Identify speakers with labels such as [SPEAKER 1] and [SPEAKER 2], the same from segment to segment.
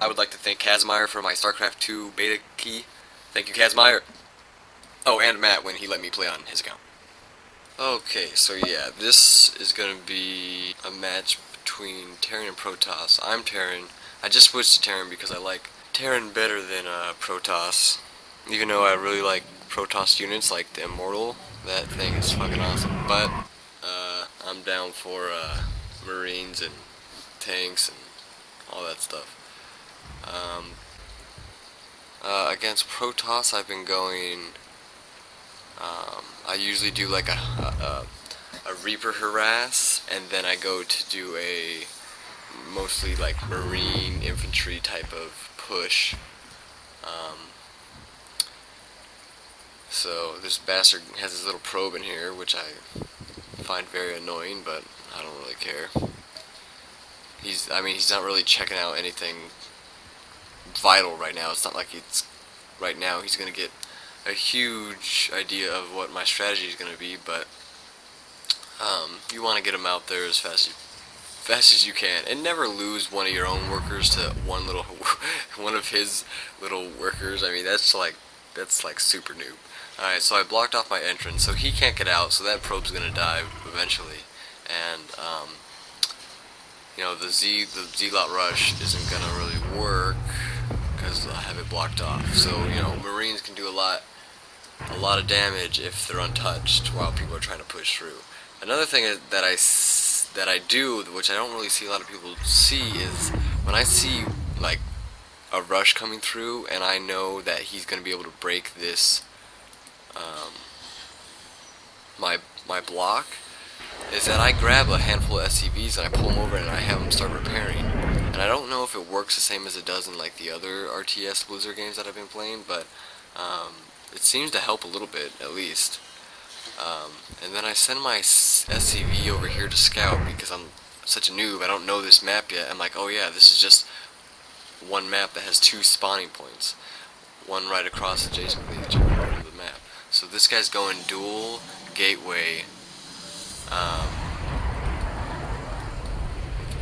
[SPEAKER 1] I would like to thank Kazmaier for my Starcraft 2 beta key. Thank you, Kazmaier. Oh, and Matt when he let me play on his account. Okay, so yeah, this is gonna be a match between Terran and Protoss. I'm Terran. I just switched to Terran because I like Terran better than Protoss. Even though I really like Protoss units like the Immortal, that thing is fucking awesome. But I'm down for Marines and tanks and all that stuff. Um, against Protoss, I've been going. I usually do like a Reaper harass, and then I go to do a mostly like Marine infantry type of push. Um, so this bastard has his little probe in here, which I find very annoying, but I don't really care. I mean, he's not really checking out anything vital right now. It's not like right now he's gonna get a huge idea of what my strategy is gonna be, but you want to get him out there as fast as you can, and never lose one of your own workers to one of his little workers. I mean, that's like super noob. All right, so I blocked off my entrance, so he can't get out. So that probe's gonna die eventually, and the Zealot rush isn't gonna really work because I have it blocked off. So Marines can do a lot of damage if they're untouched while people are trying to push through. Another thing that I do, which I don't really see a lot of people see, is when I see like a rush coming through and I know that he's going to be able to break this my block, is that I grab a handful of SCVs and I pull them over and I have them start repairing. And I don't know if it works the same as it does in like the other RTS Blizzard games that I've been playing, but it seems to help a little bit at least. And then I send my SCV over here to scout because I'm such a noob. I don't know this map yet. I'm like, oh yeah, this is just one map that has two spawning points, one right across adjacent to each other of the map. So this guy's going dual gateway.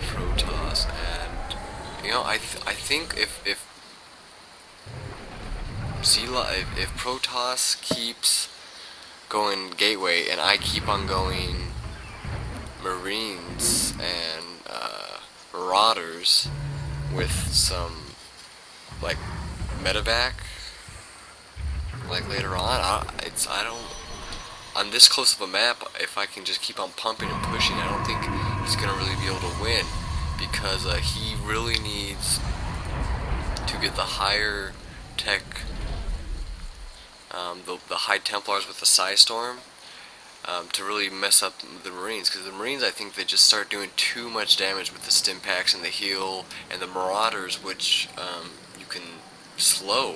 [SPEAKER 1] Protoss, and I think if Protoss keeps going gateway and I keep on going Marines and Marauders with some like medevac like later on, I don't on this close of a map, if I can just keep on pumping and pushing, I don't think he's gonna really be able to win because he really needs to get the higher tech, the High Templars with the Psy Storm, to really mess up the Marines. Because the Marines, I think they just start doing too much damage with the stim packs and the heal, and the Marauders, which you can slow.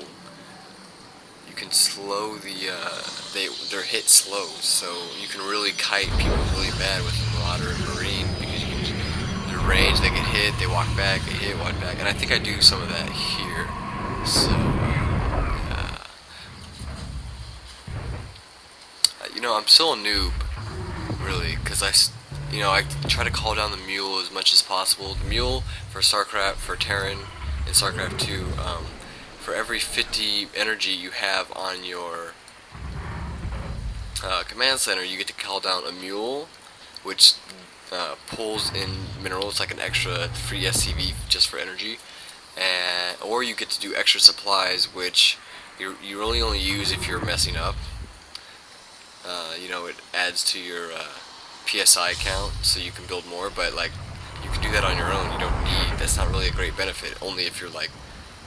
[SPEAKER 1] You can slow their hit slow, so you can really kite people really bad with the Marauder and Marine because their range, they get hit, they walk back, they hit, walk back, and I think I do some of that here. So I'm still a noob, really, because I try to call down the mule as much as possible. The mule for Starcraft, for Terran, in Starcraft 2, for every 50 energy you have on your command center, you get to call down a mule, which pulls in minerals like an extra free SCV just for energy, or you get to do extra supplies, which you really only use if you're messing up. It adds to your PSI count, so you can build more. But like, you can do that on your own. You don't need. That's not really a great benefit. Only if you're like,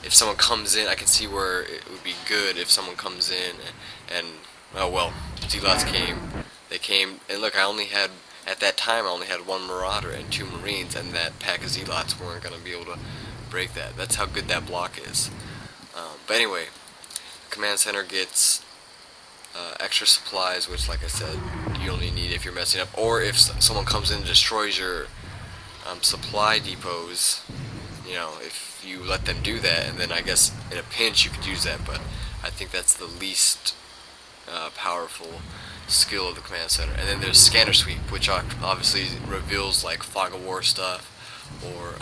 [SPEAKER 1] if someone comes in, I can see where it would be good if someone comes in and oh well, Zealots came. They came, and look, at that time I only had one Marauder and two Marines, and that pack of Zealots weren't gonna be able to break that. That's how good that block is. But anyway, command center gets extra supplies, which, like I said, you only need if you're messing up, or if someone comes in and destroys your supply depots. If you let them do that, and then I guess in a pinch you could use that, but I think that's the least powerful skill of the command center. And then there's scanner sweep, which obviously reveals like fog of war stuff, or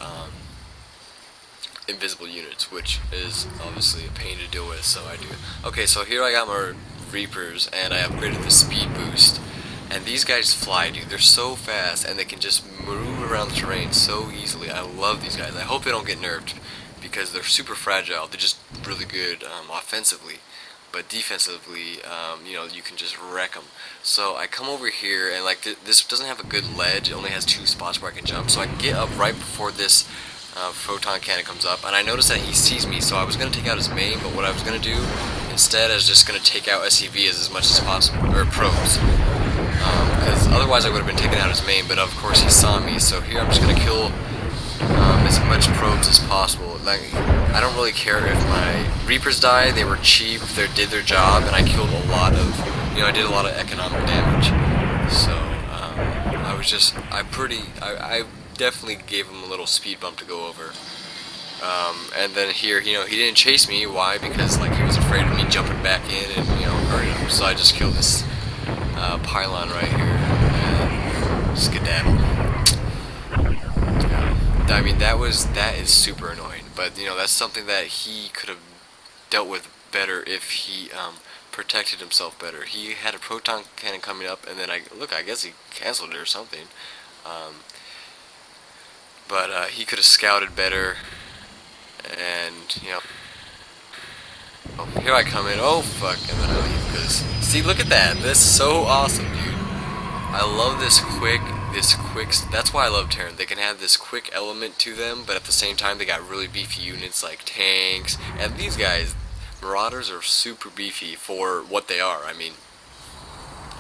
[SPEAKER 1] invisible units, which is obviously a pain to deal with, so I do. Okay, so here I got my Reapers, and I upgraded the speed boost. And these guys fly, dude. They're so fast, and they can just move around the terrain so easily. I love these guys. I hope they don't get nerfed, because they're super fragile. They're just really good offensively. But defensively, you know, you can just wreck them. So I come over here, and like this doesn't have a good ledge. It only has 2 spots where I can jump. So I get up right before this photon cannon comes up, and I notice that he sees me. So I was gonna take out his main, but what I was gonna do instead is just gonna take out SCVs as much as possible, or probes. Because otherwise I would have been taking out his main, but of course he saw me. So here I'm just gonna kill as much probes as possible. Like, I don't really care if my Reapers die. They were cheap, they did their job, and I killed a lot of, you know, I did a lot of economic damage. So I definitely gave him a little speed bump to go over. And then here, you know, he didn't chase me. Why? Because like he was afraid of me jumping back in and, you know, hurting him. So I just killed this pylon right here and skedaddle. I mean, that is super annoying, but you know, that's something that he could have dealt with better if he protected himself better. He had a proton cannon coming up, and then I guess he canceled it or something. But he could have scouted better, and you know, oh, here I come in. Oh fuck, and then I leave because see, look at that. This is so awesome, dude. I love this quick. That's why I love Terran. They can have this quick element to them, but at the same time they got really beefy units like tanks. And these guys, Marauders, are super beefy for what they are. I mean,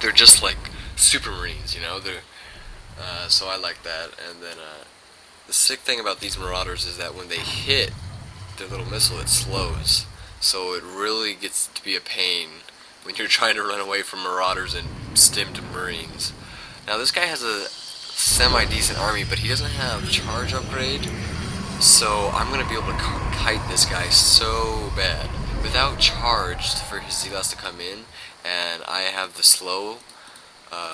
[SPEAKER 1] they're just like super marines, you know. They're so I like that. And then the sick thing about these Marauders is that when they hit their little missile, it slows. So it really gets to be a pain when you're trying to run away from Marauders and stimmed marines. Now this guy has a semi-decent army, but he doesn't have charge upgrade, so I'm going to be able to kite this guy so bad. Without charge for his Zealots to come in, and I have the slow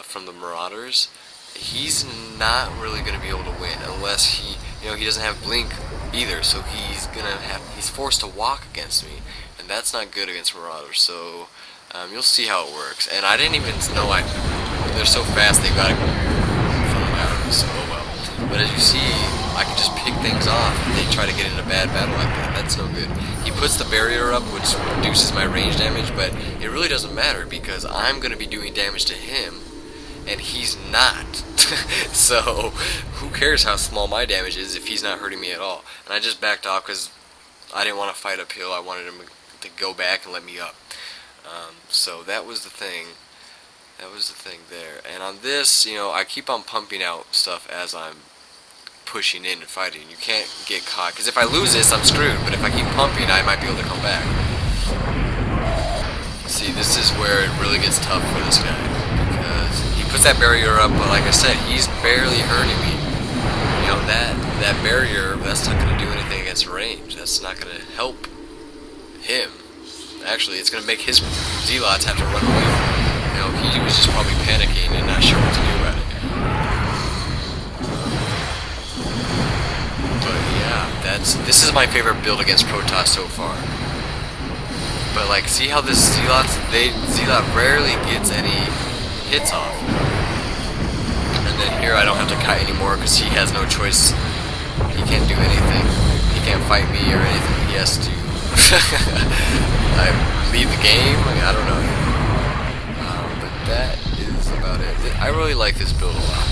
[SPEAKER 1] from the Marauders, he's not really going to be able to win unless he, you know, he doesn't have blink either, so he's forced to walk against me, and that's not good against Marauders, so you'll see how it works. And I didn't even know they're so fast they got from my arrows, so oh well. But as you see, I can just pick things off if they try to get in a bad battle like that. That's no good. He puts the barrier up, which reduces my range damage, but it really doesn't matter because I'm going to be doing damage to him, and he's not. So who cares how small my damage is if he's not hurting me at all? And I just backed off because I didn't want to fight uphill. I wanted him to go back and let me up. So that was the thing. That was the thing there. And on this, you know, I keep on pumping out stuff as I'm pushing in and fighting. You can't get caught, because if I lose this, I'm screwed. But if I keep pumping, I might be able to come back. See, this is where it really gets tough for this guy, because he puts that barrier up, but like I said, he's barely hurting me. You know, that barrier, that's not going to do anything against range. That's not going to help him. Actually, it's going to make his Zealots have to run away from him. You know, he was just probably panicking and not sure what to do about it. But yeah, this is my favorite build against Protoss so far. But like, see how this Zealot rarely gets any hits off. And then here I don't have to kite anymore because he has no choice. He can't do anything. He can't fight me or anything. He has to I leave the game. I don't know. But that is about it. I really like this build a lot,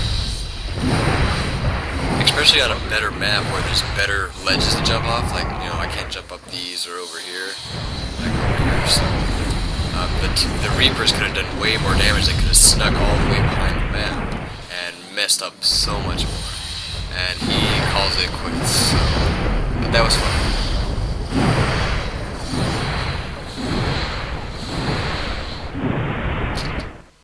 [SPEAKER 1] especially on a better map where there's better ledges to jump off. Like, you know, I can't jump up these or over here. Like over here. So the Reapers could have done way more damage. They could have snuck all the way behind the map and messed up so much more. And he calls it quits. So, but that was fun.